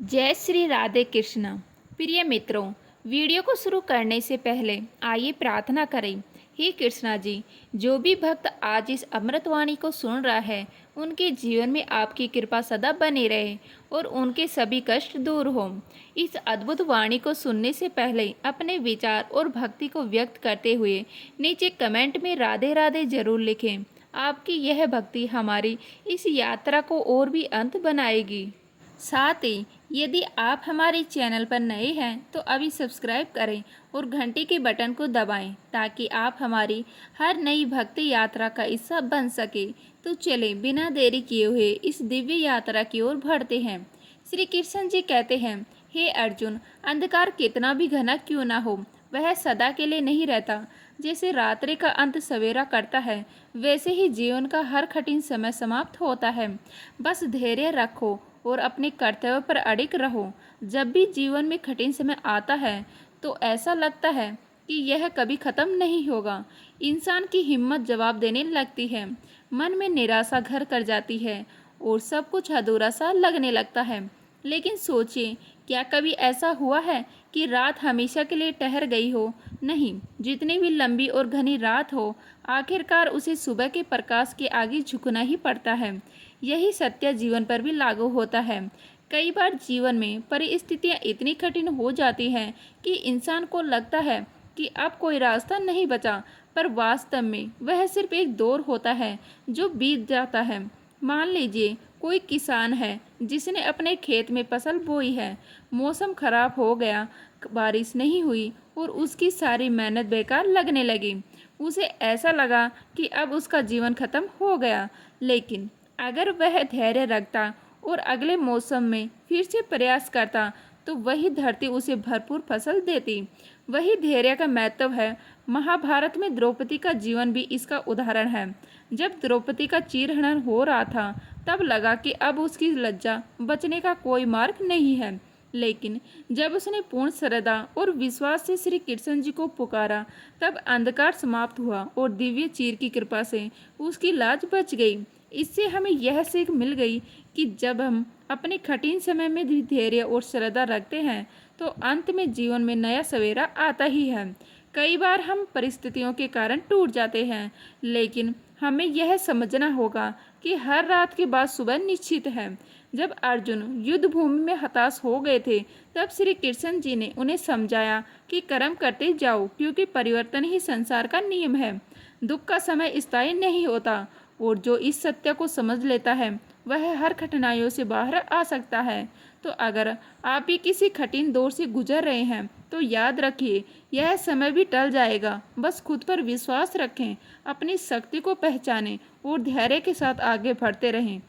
जय श्री राधे कृष्ण। प्रिय मित्रों, वीडियो को शुरू करने से पहले आइए प्रार्थना करें। हे कृष्णा जी, जो भी भक्त आज इस अमृतवाणी को सुन रहा है, उनके जीवन में आपकी कृपा सदा बनी रहे और उनके सभी कष्ट दूर हो। इस अद्भुत वाणी को सुनने से पहले अपने विचार और भक्ति को व्यक्त करते हुए नीचे कमेंट में राधे राधे जरूर लिखें। आपकी यह भक्ति हमारी इस यात्रा को और भी अंत बनाएगी। साथ ही यदि आप हमारे चैनल पर नए हैं तो अभी सब्सक्राइब करें और घंटी के बटन को दबाएं ताकि आप हमारी हर नई भक्ति यात्रा का हिस्सा बन सके। तो चलें बिना देरी किए हुए इस दिव्य यात्रा की ओर बढ़ते हैं। श्री कृष्ण जी कहते हैं, हे अर्जुन, अंधकार कितना भी घना क्यों ना हो, वह सदा के लिए नहीं रहता। जैसे रात्रि का अंत सवेरा करता है, वैसे ही जीवन का हर कठिन समय समाप्त होता है। बस धैर्य रखो और अपने कर्तव्य पर अडिग रहो। जब भी जीवन में कठिन समय आता है तो ऐसा लगता है कि यह कभी खत्म नहीं होगा। इंसान की हिम्मत जवाब देने लगती है, मन में निराशा घर कर जाती है और सब कुछ अधूरा सा लगने लगता है। लेकिन सोचिए, क्या कभी ऐसा हुआ है कि रात हमेशा के लिए ठहर गई हो? नहीं, जितनी भी लंबी और घनी रात हो, आखिरकार उसे सुबह के प्रकाश के आगे झुकना ही पड़ता है। यही सत्य जीवन पर भी लागू होता है। कई बार जीवन में परिस्थितियां इतनी कठिन हो जाती हैं कि इंसान को लगता है कि अब कोई रास्ता नहीं बचा, पर वास्तव में वह सिर्फ एक दौर होता है जो बीत जाता है। मान लीजिए कोई किसान है जिसने अपने खेत में फसल बोई है, मौसम खराब हो गया, बारिश नहीं हुई और उसकी सारी मेहनत बेकार लगने लगी। उसे ऐसा लगा कि अब उसका जीवन खत्म हो गया। लेकिन अगर वह धैर्य रखता और अगले मौसम में फिर से प्रयास करता तो वही धरती उसे भरपूर फसल देती। वही धैर्य का महत्व है। महाभारत में द्रौपदी का जीवन भी इसका उदाहरण है। जब द्रौपदी का चीरहरण हो रहा था तब लगा कि अब उसकी लज्जा बचने का कोई मार्ग नहीं है। लेकिन जब उसने पूर्ण श्रद्धा और विश्वास से श्री कृष्ण जी को पुकारा तब अंधकार समाप्त हुआ और दिव्य चीर की कृपा से उसकी लाज बच गई। इससे हमें यह सीख मिल गई कि जब हम अपने कठिन समय में भी धैर्य और श्रद्धा रखते हैं तो अंत में जीवन में नया सवेरा आता ही है। कई बार हम परिस्थितियों के कारण टूट जाते हैं, लेकिन हमें यह समझना होगा कि हर रात के बाद सुबह निश्चित है। जब अर्जुन युद्ध भूमि में हताश हो गए थे तब श्री कृष्ण जी ने उन्हें समझाया कि कर्म करते जाओ, क्योंकि परिवर्तन ही संसार का नियम है। दुख का समय स्थायी नहीं होता और जो इस सत्य को समझ लेता है वह हर कठिनाइयों से बाहर आ सकता है। तो अगर आप भी किसी कठिन दौर से गुजर रहे हैं तो याद रखिए, यह समय भी टल जाएगा। बस खुद पर विश्वास रखें, अपनी शक्ति को पहचानें और धैर्य के साथ आगे बढ़ते रहें।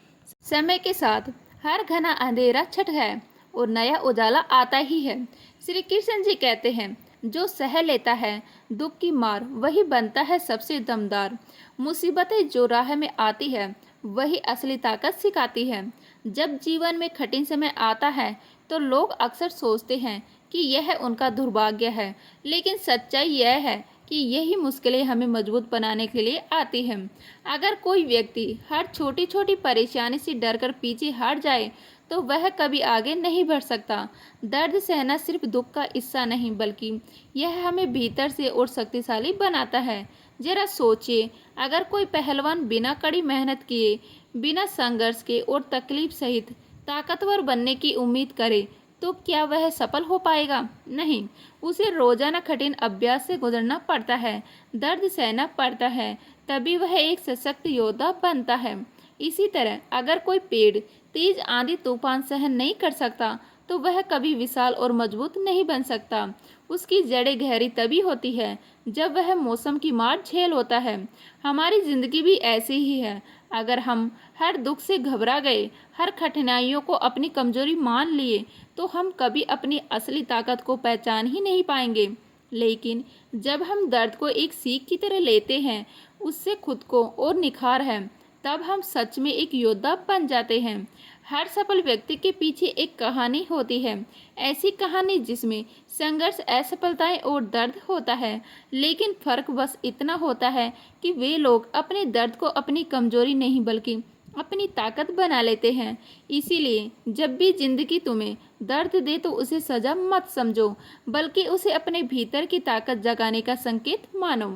समय के साथ हर घना अंधेरा छट है और नया उजाला आता ही है। श्री कृष्ण जी कहते हैं, जो सह लेता है दुख की मार वही बनता है सबसे दमदार। मुसीबतें जो राह में आती है वही असली ताकत सिखाती है। जब जीवन में कठिन समय आता है तो लोग अक्सर सोचते हैं कि यह उनका दुर्भाग्य है, लेकिन सच्चाई यह है कि यही मुश्किलें हमें मजबूत बनाने के लिए आती हैं। अगर कोई व्यक्ति हर छोटी छोटी परेशानी से डरकर पीछे हट जाए तो वह कभी आगे नहीं बढ़ सकता। दर्द सहना सिर्फ दुख का हिस्सा नहीं, बल्कि यह हमें भीतर से और शक्तिशाली बनाता है। जरा सोचिए, अगर कोई पहलवान बिना कड़ी मेहनत किए, बिना संघर्ष के और तकलीफ सहित ताकतवर बनने की उम्मीद करे तो क्या वह सफल हो पाएगा? नहीं, उसे रोजाना कठिन अभ्यास से गुजरना पड़ता है, दर्द सहना पड़ता है, तभी वह एक सशक्त योद्धा बनता है। इसी तरह अगर कोई पेड़ तेज आंधी तूफान सहन नहीं कर सकता तो वह कभी विशाल और मजबूत नहीं बन सकता। उसकी जड़ें गहरी तभी होती है जब वह मौसम की मार झेल होता है। हमारी जिंदगी भी ऐसी ही है। अगर हम हर दुख से घबरा गए, हर कठिनाइयों को अपनी कमजोरी मान लिए, तो हम कभी अपनी असली ताकत को पहचान ही नहीं पाएंगे। लेकिन जब हम दर्द को एक सीख की तरह लेते हैं, उससे खुद को और निखार है, तब हम सच में एक योद्धा बन जाते हैं। हर सफल व्यक्ति के पीछे एक कहानी होती है, ऐसी कहानी जिसमें संघर्ष, असफलताएं और दर्द होता है। लेकिन फर्क बस इतना होता है कि वे लोग अपने दर्द को अपनी कमजोरी नहीं बल्कि अपनी ताकत बना लेते हैं। इसीलिए जब भी जिंदगी तुम्हें दर्द दे तो उसे सजा मत समझो, बल्कि उसे अपने भीतर की ताकत जगाने का संकेत मानो।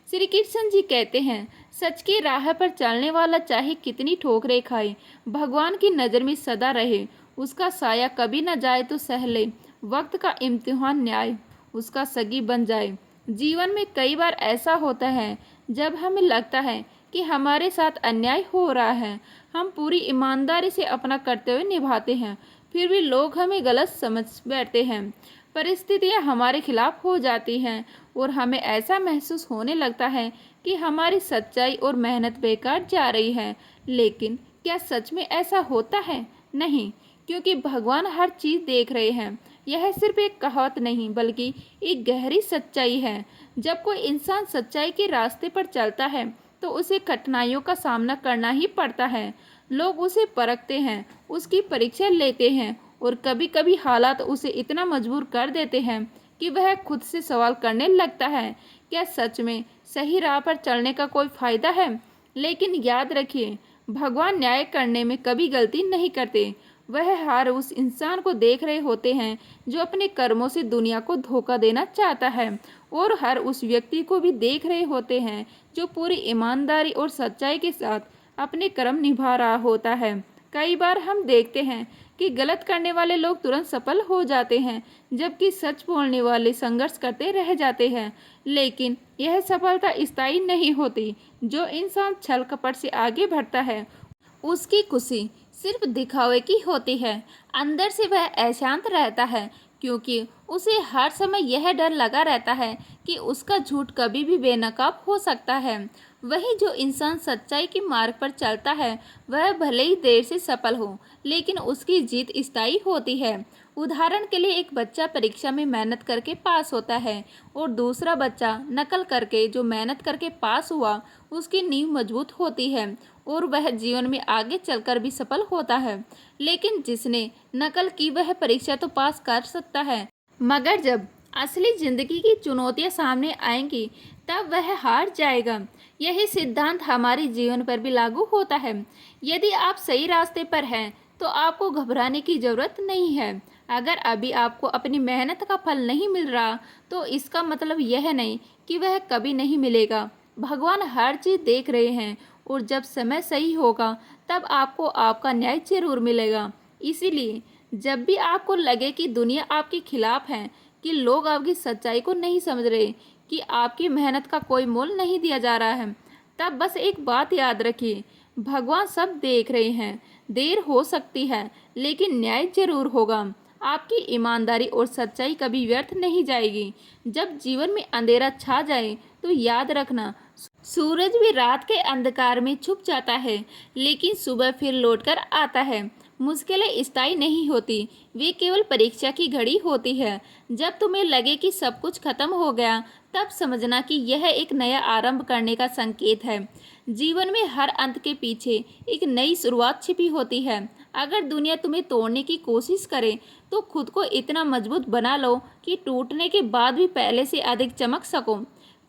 श्री कृष्ण जी कहते हैं, सच की राह पर चलने वाला चाहे कितनी ठोकरें खाए, भगवान की नज़र में सदा रहे, उसका साया कभी न जाए तो सह ले, वक्त का इम्तिहान न्याय उसका सगी बन जाए। जीवन में कई बार ऐसा होता है जब हमें लगता है कि हमारे साथ अन्याय हो रहा है। हम पूरी ईमानदारी से अपना कर्तव्य निभाते हैं, फिर भी लोग हमें गलत समझ बैठते हैं। परिस्थितियां हमारे खिलाफ हो जाती हैं और हमें ऐसा महसूस होने लगता है कि हमारी सच्चाई और मेहनत बेकार जा रही है। लेकिन क्या सच में ऐसा होता है? नहीं, क्योंकि भगवान हर चीज़ देख रहे हैं। यह सिर्फ एक कहावत नहीं, बल्कि एक गहरी सच्चाई है। जब कोई इंसान सच्चाई के रास्ते पर चलता है तो उसे कठिनाइयों का सामना करना ही पड़ता है। लोग उसे परखते हैं, उसकी परीक्षा लेते हैं और कभी कभी हालात उसे इतना मजबूर कर देते हैं कि वह खुद से सवाल करने लगता है, क्या सच में सही राह पर चलने का कोई फ़ायदा है? लेकिन याद रखिए, भगवान न्याय करने में कभी गलती नहीं करते। वह हर उस इंसान को देख रहे होते हैं जो अपने कर्मों से दुनिया को धोखा देना चाहता है, और हर उस व्यक्ति को भी देख रहे होते हैं जो पूरी ईमानदारी और सच्चाई के साथ अपने कर्म निभा रहा होता है। कई बार हम देखते हैं कि गलत करने वाले लोग तुरंत सफल हो जाते हैं, जबकि सच बोलने वाले संघर्ष करते रह जाते हैं। लेकिन यह सफलता स्थायी नहीं होती। जो इंसान छल कपट से आगे बढ़ता है, उसकी खुशी सिर्फ दिखावे की होती है। अंदर से वह अशांत रहता है, क्योंकि उसे हर समय यह डर लगा रहता है कि उसका झूठ कभी भी बेनकाब हो सकता है। वही जो इंसान सच्चाई के मार्ग पर चलता है, वह भले ही देर से सफल हो, लेकिन उसकी जीत स्थायी होती है। उदाहरण के लिए, एक बच्चा परीक्षा में मेहनत करके पास होता है और दूसरा बच्चा नकल करके जो मेहनत करके पास हुआ, उसकी नींव मजबूत होती है और वह जीवन में आगे चलकर भी सफल होता है। लेकिन जिसने नकल की वह परीक्षा तो पास कर सकता है, मगर जब असली जिंदगी की चुनौतियां सामने आएंगी तब वह हार जाएगा। यही सिद्धांत हमारे जीवन पर भी लागू होता है। यदि आप सही रास्ते पर हैं तो आपको घबराने की ज़रूरत नहीं है। अगर अभी आपको अपनी मेहनत का फल नहीं मिल रहा तो इसका मतलब यह नहीं कि वह कभी नहीं मिलेगा। भगवान हर चीज़ देख रहे हैं और जब समय सही होगा तब आपको आपका न्याय जरूर मिलेगा। इसीलिए जब भी आपको लगे कि दुनिया आपके खिलाफ है, कि लोग आपकी सच्चाई को नहीं समझ रहे, कि आपकी मेहनत का कोई मोल नहीं दिया जा रहा है, तब बस एक बात याद रखिए, भगवान सब देख रहे हैं। देर हो सकती है, लेकिन न्याय जरूर होगा। आपकी ईमानदारी और सच्चाई कभी व्यर्थ नहीं जाएगी। जब जीवन में अंधेरा छा जाए तो याद रखना, सूरज भी रात के अंधकार में छुप जाता है, लेकिन सुबह फिर लौटकर आता है। मुश्किलें स्थायी नहीं होती, वे केवल परीक्षा की घड़ी होती है। जब तुम्हें लगे कि सब कुछ खत्म हो गया, तब समझना कि यह एक नया आरंभ करने का संकेत है। जीवन में हर अंत के पीछे एक नई शुरुआत छिपी होती है। अगर दुनिया तुम्हें तोड़ने की कोशिश करे तो खुद को इतना मजबूत बना लो कि टूटने के बाद भी पहले से अधिक चमक सको।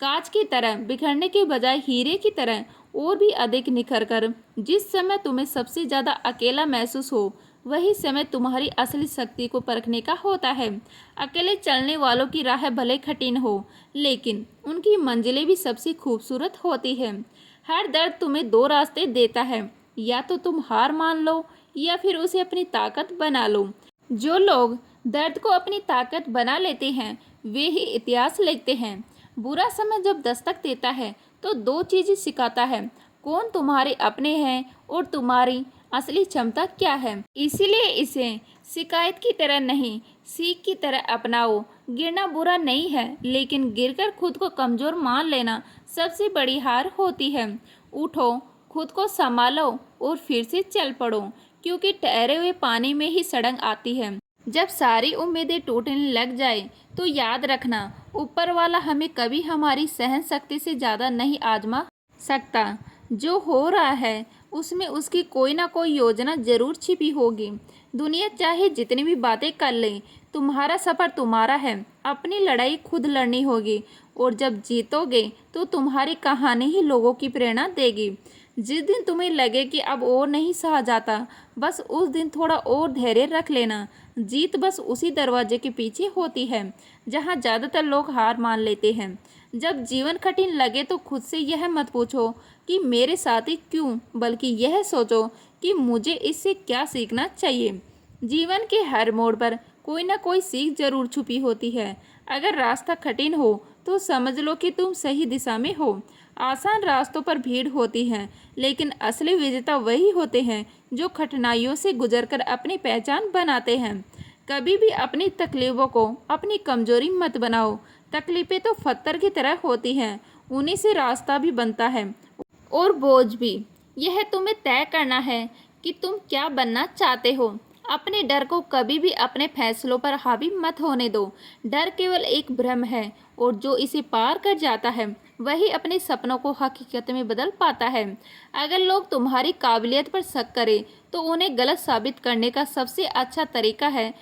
कांच की तरह बिखरने के बजाय हीरे की तरह और भी अधिक निखर कर। जिस समय तुम्हें सबसे ज़्यादा अकेला महसूस हो, वही समय तुम्हारी असली शक्ति को परखने का होता है। अकेले चलने वालों की राह भले कठिन हो, लेकिन उनकी मंजिलें भी सबसे खूबसूरत होती है। हर दर्द तुम्हें दो रास्ते देता है, या तो तुम हार मान लो या फिर उसे अपनी ताकत बना लो। जो लोग दर्द को अपनी ताकत बना लेते हैं, वे ही इतिहास लिखते हैं। बुरा समय जब दस्तक देता है तो दो चीज़ें सिखाता है, कौन तुम्हारे अपने हैं और तुम्हारी असली क्षमता क्या है। इसीलिए इसे शिकायत की तरह नहीं, सीख की तरह अपनाओ। गिरना बुरा नहीं है, लेकिन गिरकर खुद को कमज़ोर मान लेना सबसे बड़ी हार होती है। उठो, खुद को संभालो और फिर से चल पड़ो, क्योंकि ठहरे हुए पानी में ही सड़क आती है। जब सारी उम्मीदें टूटने लग जाए तो याद रखना, ऊपर वाला हमें कभी हमारी सहन शक्ति से ज़्यादा नहीं आजमा सकता। जो हो रहा है उसमें उसकी कोई ना कोई योजना जरूर छिपी होगी। दुनिया चाहे जितनी भी बातें कर ले, तुम्हारा सफ़र तुम्हारा है। अपनी लड़ाई खुद लड़नी होगी, और जब जीतोगे तो तुम्हारी कहानी ही लोगों की प्रेरणा देगी। जिस दिन तुम्हें लगे कि अब और नहीं सहा जाता, बस उस दिन थोड़ा और धैर्य रख लेना। जीत बस उसी दरवाजे के पीछे होती है जहाँ ज़्यादातर लोग हार मान लेते हैं। जब जीवन कठिन लगे तो खुद से यह मत पूछो कि मेरे साथ ही क्यों, बल्कि यह सोचो कि मुझे इससे क्या सीखना चाहिए। जीवन के हर मोड़ पर कोई ना कोई सीख जरूर छुपी होती है। अगर रास्ता कठिन हो तो समझ लो कि तुम सही दिशा में हो। आसान रास्तों पर भीड़ होती है, लेकिन असली विजेता वही होते हैं जो कठिनाइयों से गुजरकर अपनी पहचान बनाते हैं। कभी भी अपनी तकलीफों को अपनी कमजोरी मत बनाओ। तकलीफें तो पत्थर की तरह होती हैं, उन्हीं से रास्ता भी बनता है और बोझ भी। यह तुम्हें तय करना है कि तुम क्या बनना चाहते हो। अपने डर को कभी भी अपने फैसलों पर हावी मत होने दो। डर केवल एक भ्रम है और जो इसे पार कर जाता है वही अपने सपनों को हकीकत में बदल पाता है। अगर लोग तुम्हारी काबिलियत पर शक करें तो उन्हें गलत साबित करने का सबसे अच्छा तरीका है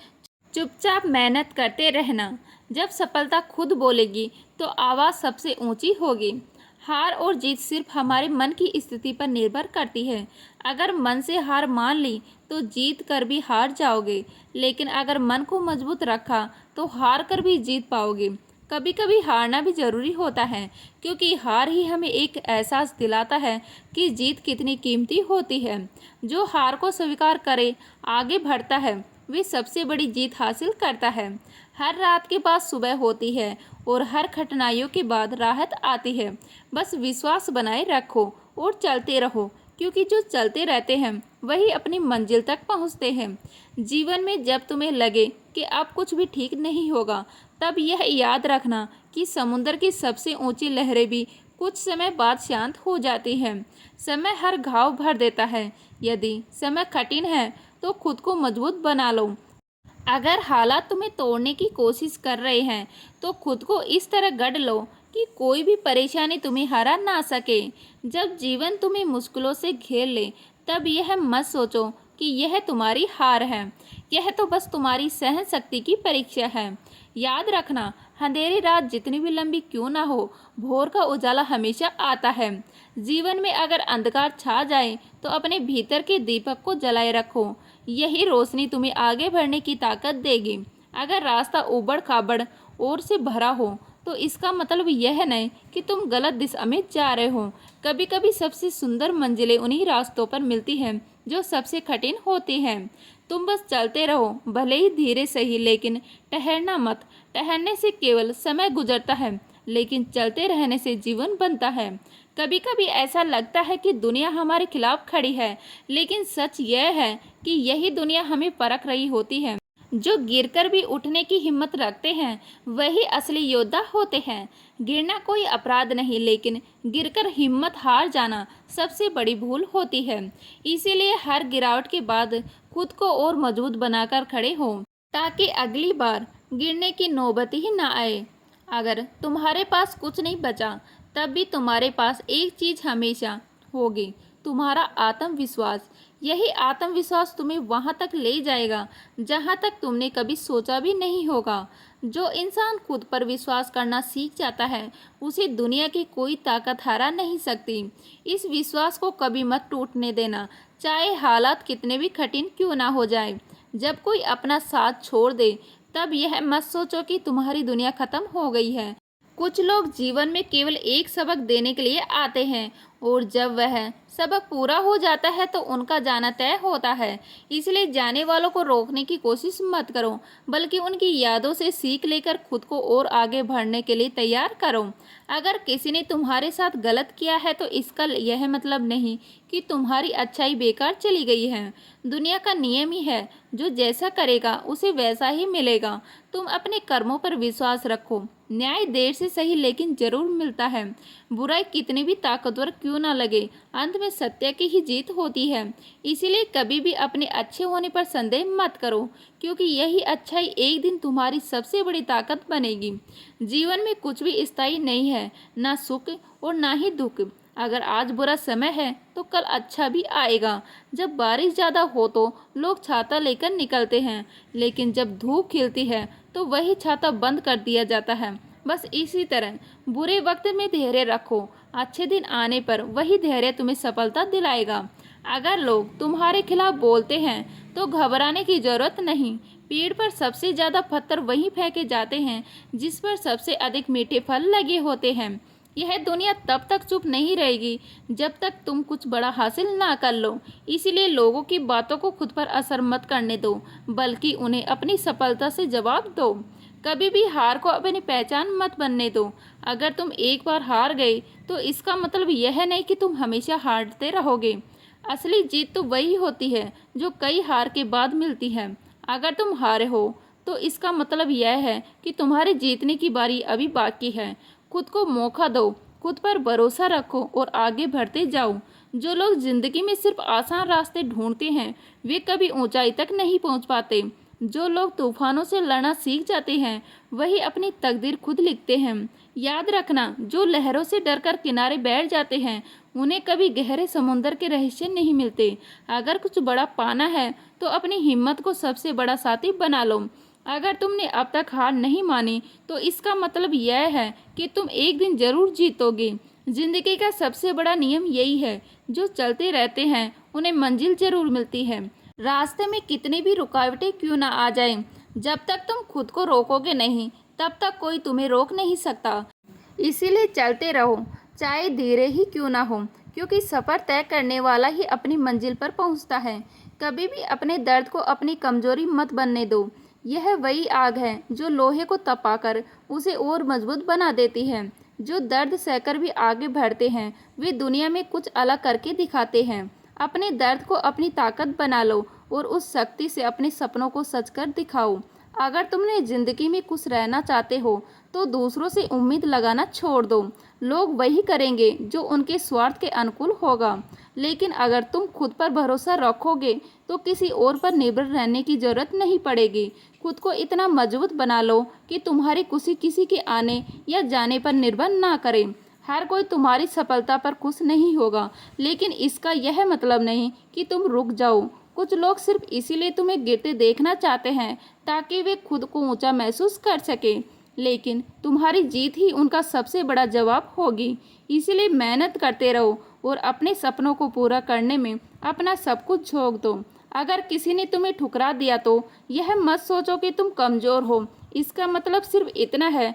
चुपचाप मेहनत करते रहना। जब सफलता खुद बोलेगी तो आवाज़ सबसे ऊंची होगी। हार और जीत सिर्फ हमारे मन की स्थिति पर निर्भर करती है। अगर मन से हार मान ली तो जीत कर भी हार जाओगे, लेकिन अगर मन को मजबूत रखा तो हार कर भी जीत पाओगे। कभी कभी हारना भी ज़रूरी होता है, क्योंकि हार ही हमें एक एहसास दिलाता है कि जीत कितनी कीमती होती है। जो हार को स्वीकार करे, आगे बढ़ता है, वे सबसे बड़ी जीत हासिल करता है। हर रात के बाद सुबह होती है और हर कठिनाइयों के बाद राहत आती है। बस विश्वास बनाए रखो और चलते रहो, क्योंकि जो चलते रहते हैं वही अपनी मंजिल तक पहुंचते हैं। जीवन में जब तुम्हें लगे कि अब कुछ भी ठीक नहीं होगा, तब यह याद रखना कि समुद्र की सबसे ऊंची लहरें भी कुछ समय बाद शांत हो जाती हैं। समय हर घाव भर देता है। यदि समय कठिन है तो खुद को मजबूत बना लो। अगर हालात तुम्हें तोड़ने की कोशिश कर रहे हैं तो खुद को इस तरह गढ़ लो कि कोई भी परेशानी तुम्हें हरा ना सके। जब जीवन तुम्हें मुश्किलों से घेर ले, तब यह मत सोचो कि यह तुम्हारी हार है। यह तो बस तुम्हारी सहन शक्ति की परीक्षा है। याद रखना, अंधेरी रात जितनी भी लंबी क्यों ना हो, भोर का उजाला हमेशा आता है। जीवन में अगर अंधकार छा जाए तो अपने भीतर के दीपक को जलाए रखो। यही रोशनी तुम्हें आगे बढ़ने की ताकत देगी। अगर रास्ता उबड़ खाबड़ और से भरा हो तो इसका मतलब यह नहीं कि तुम गलत दिशा में जा रहे हो। कभी कभी सबसे सुंदर मंजिलें उन्हीं रास्तों पर मिलती हैं जो सबसे कठिन होती हैं। तुम बस चलते रहो, भले ही धीरे सही, लेकिन ठहरना मत। ठहरने से केवल समय गुजरता है, लेकिन चलते रहने से जीवन बनता है। कभी कभी ऐसा लगता है कि दुनिया हमारे खिलाफ खड़ी है, लेकिन सच यह है कि यही दुनिया हमें परख रही होती है। जो गिरकर भी उठने की हिम्मत रखते हैं वही असली योद्धा होते हैं। गिरना कोई अपराध नहीं, लेकिन गिरकर हिम्मत हार जाना सबसे बड़ी भूल होती है। इसीलिए हर गिरावट के बाद खुद को और मजबूत बनाकर खड़े हो, ताकि अगली बार गिरने की नौबत ही ना आए। अगर तुम्हारे पास कुछ नहीं बचा, तब भी तुम्हारे पास एक चीज़ हमेशा होगी, तुम्हारा आत्मविश्वास। यही आत्मविश्वास तुम्हें वहाँ तक ले जाएगा जहाँ तक तुमने कभी सोचा भी नहीं होगा। जो इंसान खुद पर विश्वास करना सीख जाता है, उसे दुनिया की कोई ताकत हरा नहीं सकती। इस विश्वास को कभी मत टूटने देना, चाहे हालात कितने भी कठिन क्यों ना हो जाए। जब कोई अपना साथ छोड़ दे, तब यह मत सोचो कि तुम्हारी दुनिया खत्म हो गई है। कुछ लोग जीवन में केवल एक सबक देने के लिए आते हैं, और जब वह सबक पूरा हो जाता है तो उनका जाना तय होता है। इसलिए जाने वालों को रोकने की कोशिश मत करो, बल्कि उनकी यादों से सीख लेकर खुद को और आगे बढ़ने के लिए तैयार करो। अगर किसी ने तुम्हारे साथ गलत किया है तो इसका यह मतलब नहीं कि तुम्हारी अच्छाई बेकार चली गई है। दुनिया का नियम ही है, जो जैसा करेगा उसे वैसा ही मिलेगा। तुम अपने कर्मों पर विश्वास रखो। न्याय देर से सही, लेकिन जरूर मिलता है। बुराई कितनी भी ताकतवर क्यों ना लगे, अंत में सत्य की ही जीत होती है। इसीलिए कभी भी अपने अच्छे होने पर संदेह मत करो, क्योंकि यही अच्छाई एक दिन तुम्हारी सबसे बड़ी ताकत बनेगी। जीवन में कुछ भी स्थायी नहीं है, ना सुख और ना ही दुख। अगर आज बुरा समय है तो कल अच्छा भी आएगा। जब बारिश ज़्यादा हो तो लोग छाता लेकर निकलते हैं, लेकिन जब धूप खिलती है तो वही छाता बंद कर दिया जाता है। बस इसी तरह बुरे वक्त में धैर्य रखो, अच्छे दिन आने पर वही धैर्य तुम्हें सफलता दिलाएगा। अगर लोग तुम्हारे खिलाफ बोलते हैं तो घबराने की जरूरत नहीं। पेड़ पर सबसे ज्यादा पत्थर वहीं फेंके जाते हैं जिस पर सबसे अधिक मीठे फल लगे होते हैं। यह दुनिया तब तक चुप नहीं रहेगी जब तक तुम कुछ बड़ा हासिल ना कर लो। इसीलिए लोगों की बातों को खुद पर असर मत करने दो, बल्कि उन्हें अपनी सफलता से जवाब दो। कभी भी हार को अपनी पहचान मत बनने दो। अगर तुम एक बार हार गए तो इसका मतलब यह नहीं कि तुम हमेशा हारते रहोगे। असली जीत तो वही होती है जो कई हार के बाद मिलती है। अगर तुम हारे हो तो इसका मतलब यह है कि तुम्हारे जीतने की बारी अभी बाकी है। खुद को मौका दो, खुद पर भरोसा रखो और आगे बढ़ते जाओ। जो लोग जिंदगी में सिर्फ आसान रास्ते ढूंढते हैं वे कभी ऊंचाई तक नहीं पहुंच पाते। जो लोग तूफानों से लड़ना सीख जाते हैं वही अपनी तकदीर खुद लिखते हैं। याद रखना, जो लहरों से डरकर किनारे बैठ जाते हैं उन्हें कभी गहरे समुद्र के रहस्य नहीं मिलते। अगर कुछ बड़ा पाना है तो अपनी हिम्मत को सबसे बड़ा साथी बना लो। अगर तुमने अब तक हार नहीं मानी तो इसका मतलब यह है कि तुम एक दिन जरूर जीतोगे। जिंदगी का सबसे बड़ा नियम यही है, जो चलते रहते हैं उन्हें मंजिल जरूर मिलती है। रास्ते में कितनी भी रुकावटें क्यों ना आ जाएं, जब तक तुम खुद को रोकोगे नहीं तब तक कोई तुम्हें रोक नहीं सकता। इसीलिए चलते रहो, चाहे धीरे ही क्यों ना हो, क्योंकि सफ़र तय करने वाला ही अपनी मंजिल पर पहुंचता है। कभी भी अपने दर्द को अपनी कमजोरी मत बनने दो। यह वही आग है जो लोहे को तपाकर उसे और मजबूत बना देती है। जो दर्द सहकर भी आगे बढ़ते हैं वे दुनिया में कुछ अलग करके दिखाते हैं। अपने दर्द को अपनी ताकत बना लो और उस शक्ति से अपने सपनों को सच कर दिखाओ। अगर तुमने जिंदगी में खुश रहना चाहते हो तो दूसरों से उम्मीद लगाना छोड़ दो। लोग वही करेंगे जो उनके स्वार्थ के अनुकूल होगा। लेकिन अगर तुम खुद पर भरोसा रखोगे तो किसी और पर निर्भर रहने की जरूरत नहीं पड़ेगी। खुद को इतना मजबूत बना लो कि तुम्हारी खुशी किसी के आने या जाने पर निर्भर ना करे। हर कोई तुम्हारी सफलता पर खुश नहीं होगा, लेकिन इसका यह मतलब नहीं कि तुम रुक जाओ। कुछ लोग सिर्फ इसीलिए तुम्हें गिरते देखना चाहते हैं ताकि वे खुद को ऊंचा महसूस कर सके, लेकिन तुम्हारी जीत ही उनका सबसे बड़ा जवाब होगी। इसीलिए मेहनत करते रहो और अपने सपनों को पूरा करने में अपना सब कुछ झोंक दो। अगर किसी ने तुम्हें ठुकरा दिया तो यह मत सोचो कि तुम कमज़ोर हो। इसका मतलब सिर्फ इतना है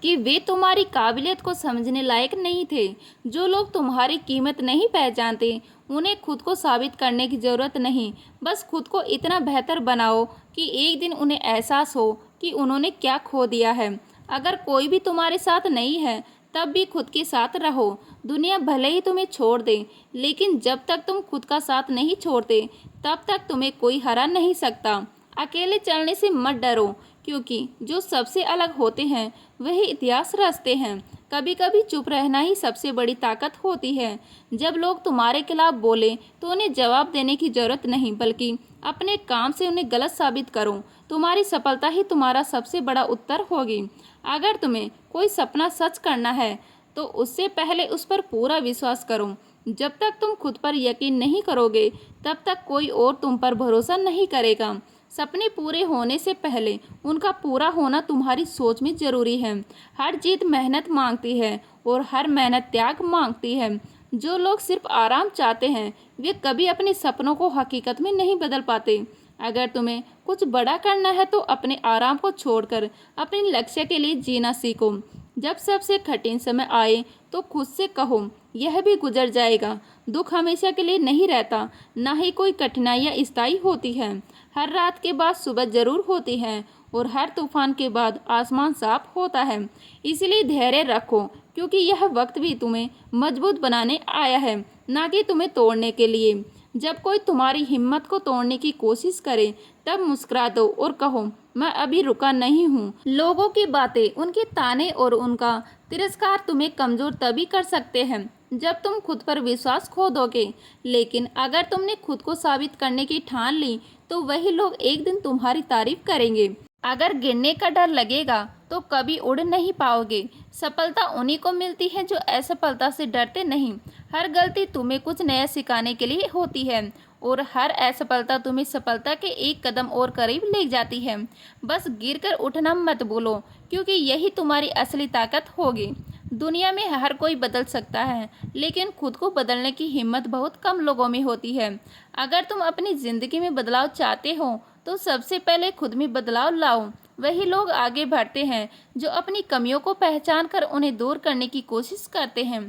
कि वे तुम्हारी काबिलियत को समझने लायक नहीं थे। जो लोग तुम्हारी कीमत नहीं पहचानते उन्हें खुद को साबित करने की ज़रूरत नहीं। बस खुद को इतना बेहतर बनाओ कि एक दिन उन्हें एहसास हो कि उन्होंने क्या खो दिया है। अगर कोई भी तुम्हारे साथ नहीं है तब भी खुद के साथ रहो। दुनिया भले ही तुम्हें छोड़ दे, लेकिन जब तक तुम खुद का साथ नहीं छोड़ते तब तक तुम्हें कोई हरा नहीं सकता। अकेले चलने से मत डरो, क्योंकि जो सबसे अलग होते हैं वही इतिहास रचते हैं। कभी कभी चुप रहना ही सबसे बड़ी ताकत होती है। जब लोग तुम्हारे खिलाफ बोले तो उन्हें जवाब देने की जरूरत नहीं, बल्कि अपने काम से उन्हें गलत साबित करो। तुम्हारी सफलता ही तुम्हारा सबसे बड़ा उत्तर होगी। अगर तुम्हें कोई सपना सच करना है तो उससे पहले उस पर पूरा विश्वास करो। जब तक तुम खुद पर यकीन नहीं करोगे तब तक कोई और तुम पर भरोसा नहीं करेगा। सपने पूरे होने से पहले उनका पूरा होना तुम्हारी सोच में जरूरी है। हर जीत मेहनत मांगती है और हर मेहनत त्याग मांगती है। जो लोग सिर्फ आराम चाहते हैं वे कभी अपने सपनों को हकीकत में नहीं बदल पाते। अगर तुम्हें कुछ बड़ा करना है तो अपने आराम को छोड़कर अपने लक्ष्य के लिए जीना सीखो। जब सबसे कठिन समय आए तो खुद से कहो, यह भी गुजर जाएगा। दुख हमेशा के लिए नहीं रहता, ना ही कोई कठिनाइयाँ स्थायी होती है। हर रात के बाद सुबह जरूर होती है और हर तूफान के बाद आसमान साफ होता है। इसलिए धैर्य रखो, क्योंकि यह वक्त भी तुम्हें मजबूत बनाने आया है, ना कि तुम्हें तोड़ने के लिए। जब कोई तुम्हारी हिम्मत को तोड़ने की कोशिश करे तब मुस्कुरा दो और कहो, मैं अभी रुका नहीं हूँ। लोगों की बातें, उनके ताने और उनका तिरस्कार तुम्हें कमज़ोर तभी कर सकते हैं जब तुम खुद पर विश्वास खो दोगे। लेकिन अगर तुमने खुद को साबित करने की ठान ली तो वही लोग एक दिन तुम्हारी तारीफ करेंगे। अगर गिरने का डर लगेगा तो कभी उड़ नहीं पाओगे। सफलता उन्हीं को मिलती है जो असफलता से डरते नहीं। हर गलती तुम्हें कुछ नया सिखाने के लिए होती है और हर असफलता तुम्हें सफलता के एक कदम और करीब ले जाती है। बस गिरकर उठना मत भूलो, क्योंकि यही तुम्हारी असली ताकत होगी। दुनिया में हर कोई बदल सकता है, लेकिन खुद को बदलने की हिम्मत बहुत कम लोगों में होती है। अगर तुम अपनी ज़िंदगी में बदलाव चाहते हो तो सबसे पहले खुद में बदलाव लाओ। वही लोग आगे बढ़ते हैं जो अपनी कमियों को पहचान कर उन्हें दूर करने की कोशिश करते हैं।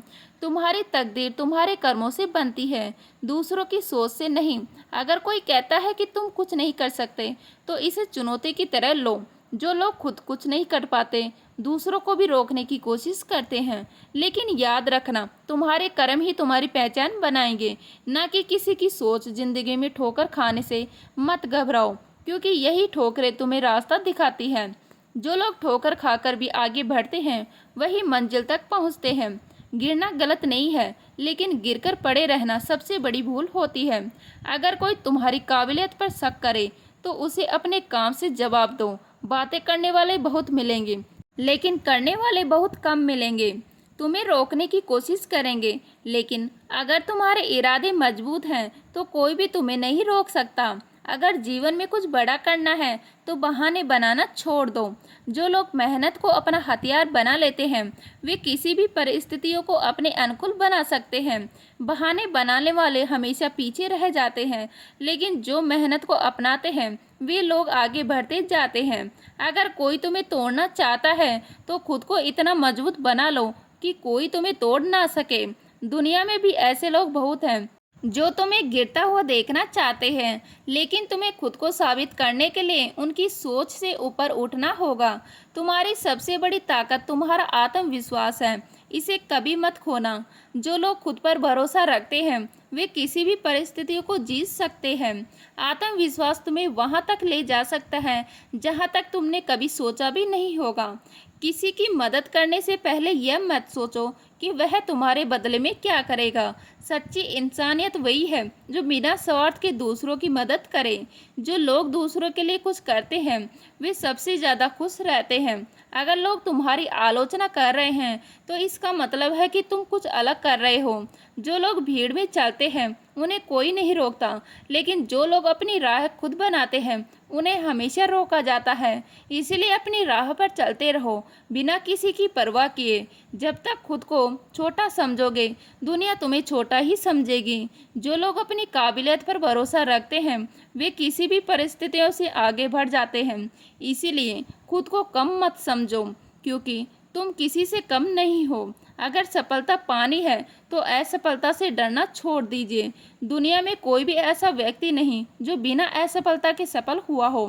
तुम्हारी तकदीर तुम्हारे कर्मों से बनती है, दूसरों की सोच से नहीं। अगर कोई कहता है कि तुम कुछ नहीं कर सकते तो इसे चुनौती की तरह लो। जो लोग खुद कुछ नहीं कर पाते दूसरों को भी रोकने की कोशिश करते हैं, लेकिन याद रखना तुम्हारे कर्म ही तुम्हारी पहचान बनाएंगे, ना कि किसी की सोच। जिंदगी में ठोकर खाने से मत घबराओ, क्योंकि यही ठोकरें तुम्हें रास्ता दिखाती हैं। जो लोग ठोकर खाकर भी आगे बढ़ते हैं वही मंजिल तक पहुंचते हैं। गिरना गलत नहीं है, लेकिन गिरकर पड़े रहना सबसे बड़ी भूल होती है। अगर कोई तुम्हारी काबिलियत पर शक करे तो उसे अपने काम से जवाब दो। बातें करने वाले बहुत मिलेंगे, लेकिन करने वाले बहुत कम मिलेंगे। तुम्हें रोकने की कोशिश करेंगे, लेकिन अगर तुम्हारे इरादे मजबूत हैं तो कोई भी तुम्हें नहीं रोक सकता। अगर जीवन में कुछ बड़ा करना है तो बहाने बनाना छोड़ दो। जो लोग मेहनत को अपना हथियार बना लेते हैं वे किसी भी परिस्थितियों को अपने अनुकूल बना सकते हैं। बहाने बनाने वाले हमेशा पीछे रह जाते हैं, लेकिन जो मेहनत को अपनाते हैं वे लोग आगे बढ़ते जाते हैं। अगर कोई तुम्हें तोड़ना चाहता है तो खुद को इतना मजबूत बना लो कि कोई तुम्हें तोड़ ना सके। दुनिया में भी ऐसे लोग बहुत हैं जो तुम्हें गिरता हुआ देखना चाहते हैं, लेकिन तुम्हें खुद को साबित करने के लिए उनकी सोच से ऊपर उठना होगा। तुम्हारी सबसे बड़ी ताकत तुम्हारा आत्मविश्वास है, इसे कभी मत खोना। जो लोग खुद पर भरोसा रखते हैं वे किसी भी परिस्थितियों को जीत सकते हैं। आत्मविश्वास तुम्हें वहां तक ले जा सकता है जहां तक तुमने कभी सोचा भी नहीं होगा। किसी की मदद करने से पहले यह मत सोचो कि वह तुम्हारे बदले में क्या करेगा। सच्ची इंसानियत वही है जो बिना स्वार्थ के दूसरों की मदद करे। जो लोग दूसरों के लिए कुछ करते हैं वे सबसे ज़्यादा खुश रहते हैं। अगर लोग तुम्हारी आलोचना कर रहे हैं तो इसका मतलब है कि तुम कुछ अलग कर रहे हो। जो लोग भीड़ में चलते हैं उन्हें कोई नहीं रोकता, लेकिन जो लोग अपनी राह खुद बनाते हैं उन्हें हमेशा रोका जाता है। इसलिए अपनी राह पर चलते रहो बिना किसी की परवाह किए। जब तक खुद को छोटा समझोगे दुनिया तुम्हें छोटा ही समझेगी। जो लोग अपनी काबिलियत पर भरोसा रखते हैं वे किसी भी परिस्थितियों से आगे बढ़ जाते हैं। इसीलिए खुद को कम मत समझो, क्योंकि तुम किसी से कम नहीं हो। अगर सफलता पानी है तो असफलता से डरना छोड़ दीजिए। दुनिया में कोई भी ऐसा व्यक्ति नहीं जो बिना असफलता के सफल हुआ हो।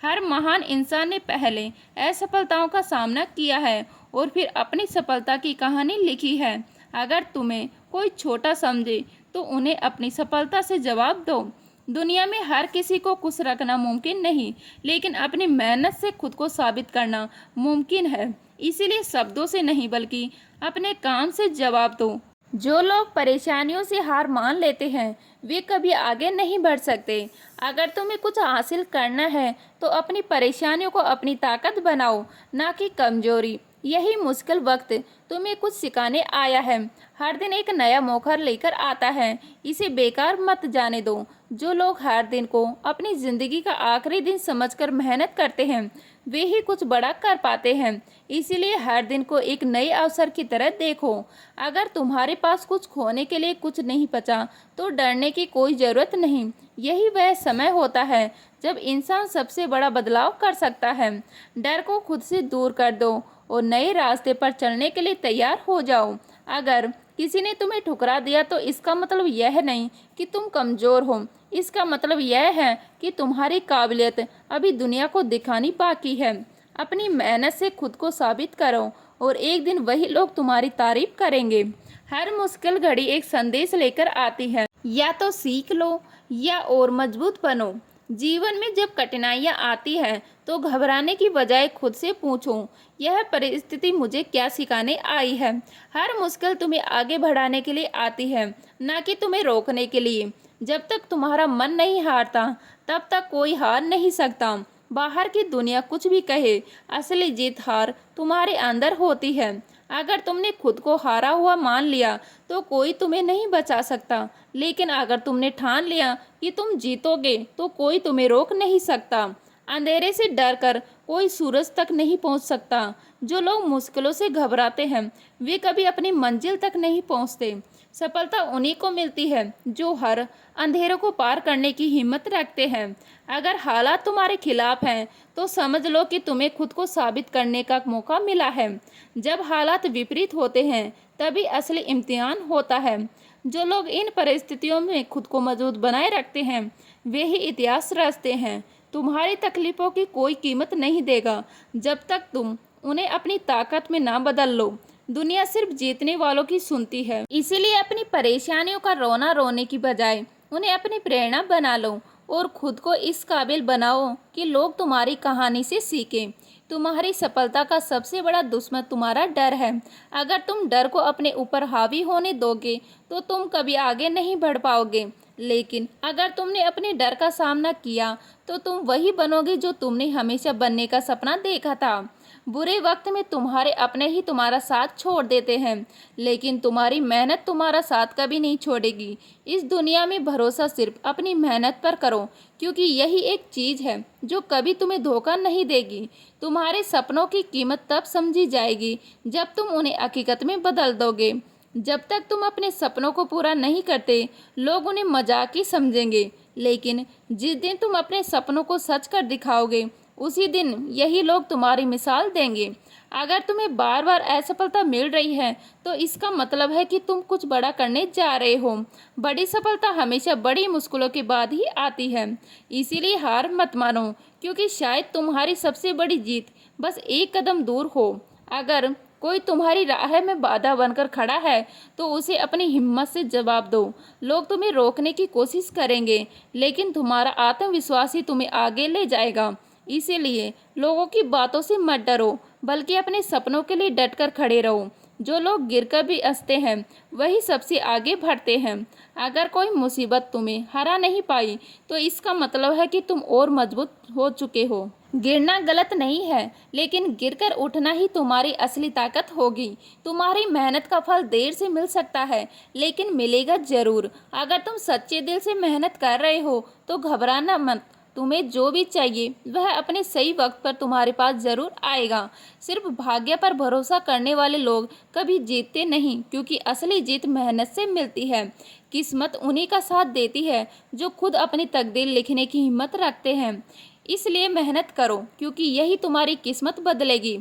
हर महान इंसान ने पहले असफलताओं का सामना किया है और फिर अपनी सफलता की कहानी लिखी है। अगर तुम्हें कोई छोटा समझे तो उन्हें अपनी सफलता से जवाब दो। दुनिया में हर किसी को खुश रखना मुमकिन नहीं, लेकिन अपनी मेहनत से खुद को साबित करना मुमकिन है। इसीलिए शब्दों से नहीं बल्कि अपने काम से जवाब दो। जो लोग परेशानियों से हार मान लेते हैं वे कभी आगे नहीं बढ़ सकते। अगर तुम्हें कुछ हासिल करना है तो अपनी परेशानियों को अपनी ताकत बनाओ, ना कि कमजोरी। यही मुश्किल वक्त तुम्हें कुछ सिखाने आया है। हर दिन एक नया मौका लेकर आता है, इसे बेकार मत जाने दो। जो लोग हर दिन को अपनी ज़िंदगी का आखिरी दिन समझकर मेहनत करते हैं वे ही कुछ बड़ा कर पाते हैं। इसीलिए हर दिन को एक नए अवसर की तरह देखो। अगर तुम्हारे पास कुछ खोने के लिए कुछ नहीं बचा तो डरने की कोई ज़रूरत नहीं। यही वह समय होता है जब इंसान सबसे बड़ा बदलाव कर सकता है। डर को खुद से दूर कर दो और नए रास्ते पर चलने के लिए तैयार हो जाओ। अगर किसी ने तुम्हें ठुकरा दिया तो इसका मतलब यह नहीं कि तुम कमज़ोर हो, इसका मतलब यह है कि तुम्हारी काबिलियत अभी दुनिया को दिखानी बाकी है। अपनी मेहनत से खुद को साबित करो और एक दिन वही लोग तुम्हारी तारीफ करेंगे। हर मुश्किल घड़ी एक संदेश लेकर आती है, या तो सीख लो या और मजबूत बनो। जीवन में जब कठिनाइयाँ आती हैं तो घबराने की बजाय खुद से पूछो, यह परिस्थिति मुझे क्या सिखाने आई है। हर मुश्किल तुम्हें आगे बढ़ाने के लिए आती है, ना कि तुम्हें रोकने के लिए। जब तक तुम्हारा मन नहीं हारता तब तक कोई हार नहीं सकता। बाहर की दुनिया कुछ भी कहे, असली जीत हार तुम्हारे अंदर होती है। अगर तुमने खुद को हारा हुआ मान लिया तो कोई तुम्हें नहीं बचा सकता, लेकिन अगर तुमने ठान लिया कि तुम जीतोगे तो कोई तुम्हें रोक नहीं सकता। अंधेरे से डरकर कोई सूरज तक नहीं पहुंच सकता। जो लोग मुश्किलों से घबराते हैं वे कभी अपनी मंजिल तक नहीं पहुंचते। सफलता उन्हीं को मिलती है जो हर अंधेरों को पार करने की हिम्मत रखते हैं। अगर हालात तुम्हारे खिलाफ हैं तो समझ लो कि तुम्हें खुद को साबित करने का मौका मिला है। जब हालात विपरीत होते हैं तभी असली इम्तिहान होता है। जो लोग इन परिस्थितियों में खुद को मजबूत बनाए रखते हैं वे ही इतिहास रचते हैं। तुम्हारी तकलीफों की कोई कीमत नहीं देगा जब तक तुम उन्हें अपनी ताकत में ना बदल लो। दुनिया सिर्फ जीतने वालों की सुनती है, इसीलिए अपनी परेशानियों का रोना रोने की बजाय उन्हें अपनी प्रेरणा बना लो और खुद को इस काबिल बनाओ कि लोग तुम्हारी कहानी से सीखें। तुम्हारी सफलता का सबसे बड़ा दुश्मन तुम्हारा डर है। अगर तुम डर को अपने ऊपर हावी होने दोगे तो तुम कभी आगे नहीं बढ़ पाओगे, लेकिन अगर तुमने अपने डर का सामना किया तो तुम वही बनोगे जो तुमने हमेशा बनने का सपना देखा था। बुरे वक्त में तुम्हारे अपने ही तुम्हारा साथ छोड़ देते हैं, लेकिन तुम्हारी मेहनत तुम्हारा साथ कभी नहीं छोड़ेगी। इस दुनिया में भरोसा सिर्फ अपनी मेहनत पर करो, क्योंकि यही एक चीज़ है जो कभी तुम्हें धोखा नहीं देगी। तुम्हारे सपनों की कीमत तब समझी जाएगी जब तुम उन्हें हकीकत में बदल दोगे। जब तक तुम अपने सपनों को पूरा नहीं करते लोग उन्हें मजाक ही समझेंगे, लेकिन जिस दिन तुम अपने सपनों को सच कर दिखाओगे उसी दिन यही लोग तुम्हारी मिसाल देंगे। अगर तुम्हें बार बार असफलता मिल रही है तो इसका मतलब है कि तुम कुछ बड़ा करने जा रहे हो। बड़ी सफलता हमेशा बड़ी मुश्किलों के बाद ही आती है, इसीलिए हार मत मानो, क्योंकि शायद तुम्हारी सबसे बड़ी जीत बस एक कदम दूर हो। अगर कोई तुम्हारी राह में बाधा बनकर खड़ा है तो उसे अपनी हिम्मत से जवाब दो। लोग तुम्हें रोकने की कोशिश करेंगे, लेकिन तुम्हारा आत्मविश्वास ही तुम्हें आगे ले जाएगा। इसीलिए लोगों की बातों से मत डरो, बल्कि अपने सपनों के लिए डटकर खड़े रहो। जो लोग गिरकर भी हंसते हैं वही सबसे आगे बढ़ते हैं। अगर कोई मुसीबत तुम्हें हरा नहीं पाई तो इसका मतलब है कि तुम और मजबूत हो चुके हो। गिरना गलत नहीं है, लेकिन गिरकर उठना ही तुम्हारी असली ताकत होगी। तुम्हारी मेहनत का फल देर से मिल सकता है, लेकिन मिलेगा जरूर। अगर तुम सच्चे दिल से मेहनत कर रहे हो तो घबराना मत। तुम्हें जो भी चाहिए वह अपने सही वक्त पर तुम्हारे पास जरूर आएगा। सिर्फ भाग्य पर भरोसा करने वाले लोग कभी जीतते नहीं, क्योंकि असली जीत मेहनत से मिलती है। किस्मत उन्हीं का साथ देती है जो खुद अपनी तकदीर लिखने की हिम्मत रखते हैं। इसलिए मेहनत करो, क्योंकि यही तुम्हारी किस्मत बदलेगी।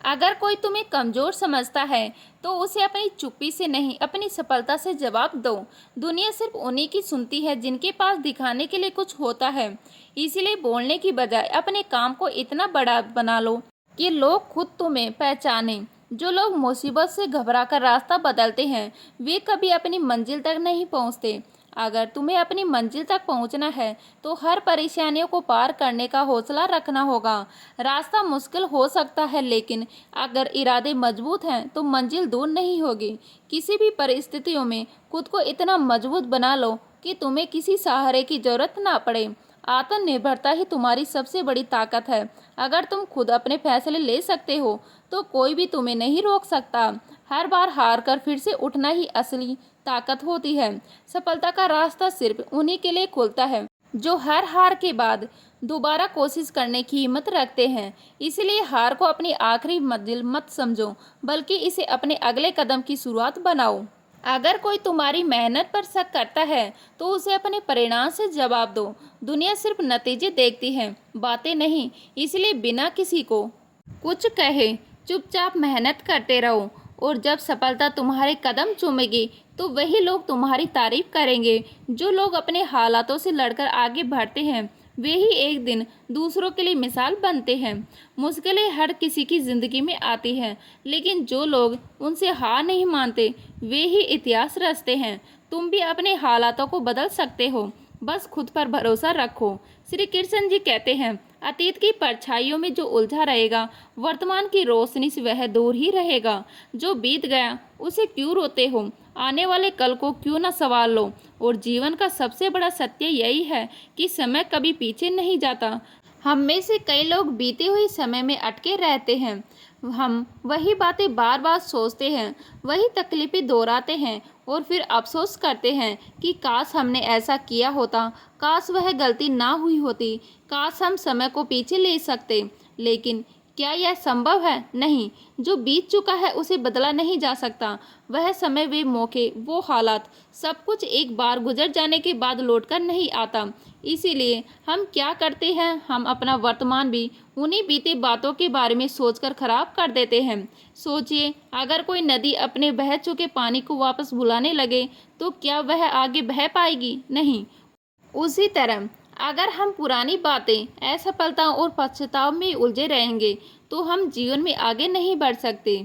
अगर कोई तुम्हें कमज़ोर समझता है तो उसे अपनी चुप्पी से नहीं, अपनी सफलता से जवाब दो। दुनिया सिर्फ उन्हीं की सुनती है जिनके पास दिखाने के लिए कुछ होता है। इसीलिए बोलने की बजाय अपने काम को इतना बड़ा बना लो कि लोग खुद तुम्हें पहचानें। जो लोग मुसीबत से घबराकर रास्ता बदलते हैं वे कभी अपनी मंजिल तक नहीं पहुंचते। अगर तुम्हें अपनी मंजिल तक पहुंचना है तो हर परेशानियों को पार करने का हौसला रखना होगा। रास्ता मुश्किल हो सकता है, लेकिन अगर इरादे मजबूत हैं तो मंजिल दूर नहीं होगी। किसी भी परिस्थितियों में खुद को इतना मजबूत बना लो कि तुम्हें किसी सहारे की जरूरत ना पड़े। आत्मनिर्भरता ही तुम्हारी सबसे बड़ी ताकत है। अगर तुम खुद अपने फैसले ले सकते हो तो कोई भी तुम्हें नहीं रोक सकता। हर बार हार कर फिर से उठना ही असली ताकत होती है। सफलता का रास्ता सिर्फ उन्हीं के लिए खुलता है जो हर हार के बाद दोबारा कोशिश करने की हिम्मत रखते हैं। इसलिए हार को अपनी आखिरी मंजिल मत समझो, बल्कि इसे अपने अगले कदम की शुरुआत बनाओ। अगर कोई तुम्हारी मेहनत पर शक करता है तो उसे अपने परिणाम से जवाब दो। दुनिया सिर्फ नतीजे देखती है, बातें नहीं। इसलिए बिना किसी को कुछ कहे चुपचाप मेहनत करते रहो, और जब सफलता तुम्हारे कदम चूमेगी तो वही लोग तुम्हारी तारीफ करेंगे। जो लोग अपने हालातों से लड़कर आगे बढ़ते हैं वे ही एक दिन दूसरों के लिए मिसाल बनते हैं। मुश्किलें हर किसी की ज़िंदगी में आती हैं, लेकिन जो लोग उनसे हार नहीं मानते वे ही इतिहास रचते हैं। तुम भी अपने हालातों को बदल सकते हो, बस खुद पर भरोसा रखो। श्री कृष्ण जी कहते हैं, अतीत की परछाइयों में जो उलझा रहेगा वर्तमान की रोशनी से वह दूर ही रहेगा। जो बीत गया उसे क्यों रोते हो, आने वाले कल को क्यों न सवार लो। और जीवन का सबसे बड़ा सत्य यही है कि समय कभी पीछे नहीं जाता। हम में से कई लोग बीते हुए समय में अटके रहते हैं। हम वही बातें बार बार सोचते हैं, वही तकलीफ़ें दोहराते हैं और फिर अफ़सोस करते हैं कि काश हमने ऐसा किया होता, काश वह गलती ना हुई होती, काश हम समय को पीछे ले सकते। लेकिन क्या यह संभव है? नहीं। जो बीत चुका है उसे बदला नहीं जा सकता। वह समय, वे मौके, वो हालात, सब कुछ एक बार गुजर जाने के बाद लौटकर नहीं आता। इसीलिए हम क्या करते हैं, हम अपना वर्तमान भी उन्हीं बीती बातों के बारे में सोचकर खराब कर देते हैं। सोचिए, अगर कोई नदी अपने बह चुके पानी को वापस बुलाने लगे तो क्या वह आगे बह पाएगी? नहीं। उसी तरह अगर हम पुरानी बातें, असफलता और पश्चाताप में उलझे रहेंगे तो हम जीवन में आगे नहीं बढ़ सकते।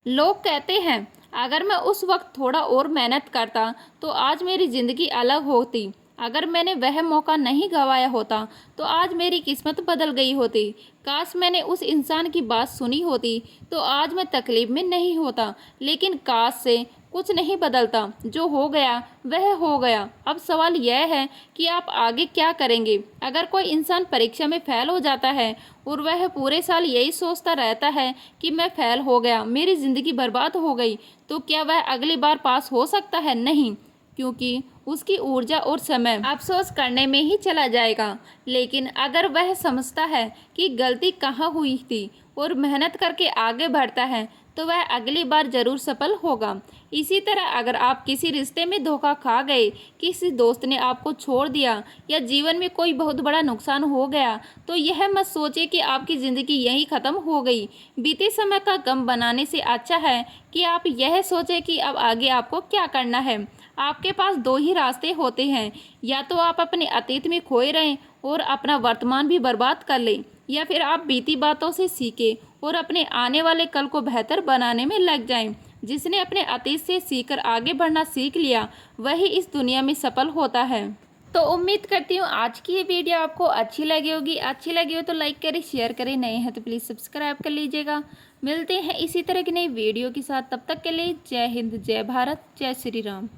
लोग कहते हैं, अगर मैं उस वक्त थोड़ा और मेहनत करता तो आज मेरी ज़िंदगी अलग होती। अगर मैंने वह मौका नहीं गंवाया होता तो आज मेरी किस्मत बदल गई होती। काश मैंने उस इंसान की बात सुनी होती तो आज मैं तकलीफ में नहीं होता। लेकिन काश से कुछ नहीं बदलता, जो हो गया वह हो गया। अब सवाल यह है कि आप आगे क्या करेंगे। अगर कोई इंसान परीक्षा में फेल हो जाता है और वह पूरे साल यही सोचता रहता है कि मैं फेल हो गया, मेरी ज़िंदगी बर्बाद हो गई, तो क्या वह अगली बार पास हो सकता है? नहीं, क्योंकि उसकी ऊर्जा और समय अफसोस करने में ही चला जाएगा। लेकिन अगर वह समझता है कि गलती कहाँ हुई थी और मेहनत करके आगे बढ़ता है तो वह अगली बार जरूर सफल होगा। इसी तरह अगर आप किसी रिश्ते में धोखा खा गए, किसी दोस्त ने आपको छोड़ दिया या जीवन में कोई बहुत बड़ा नुकसान हो गया, तो यह मत सोचिए कि आपकी ज़िंदगी यहीं ख़त्म हो गई। बीते समय का गम बनाने से अच्छा है कि आप यह सोचें कि अब आगे आपको क्या करना है। आपके पास दो ही रास्ते होते हैं, या तो आप अपने अतीत में खोए रहें और अपना वर्तमान भी बर्बाद कर लें, या फिर आप बीती बातों से सीखें और अपने आने वाले कल को बेहतर बनाने में लग जाएं। जिसने अपने अतीत से सीखकर आगे बढ़ना सीख लिया, वही इस दुनिया में सफल होता है। तो उम्मीद करती हूँ आज की ये वीडियो आपको अच्छी लगी होगी। अच्छी लगी हो तो लाइक करें, शेयर करें, नए हैं तो प्लीज़ सब्सक्राइब कर लीजिएगा। मिलते हैं इसी तरह की नई वीडियो के साथ, तब तक के लिए जय हिंद, जय भारत, जय श्री राम।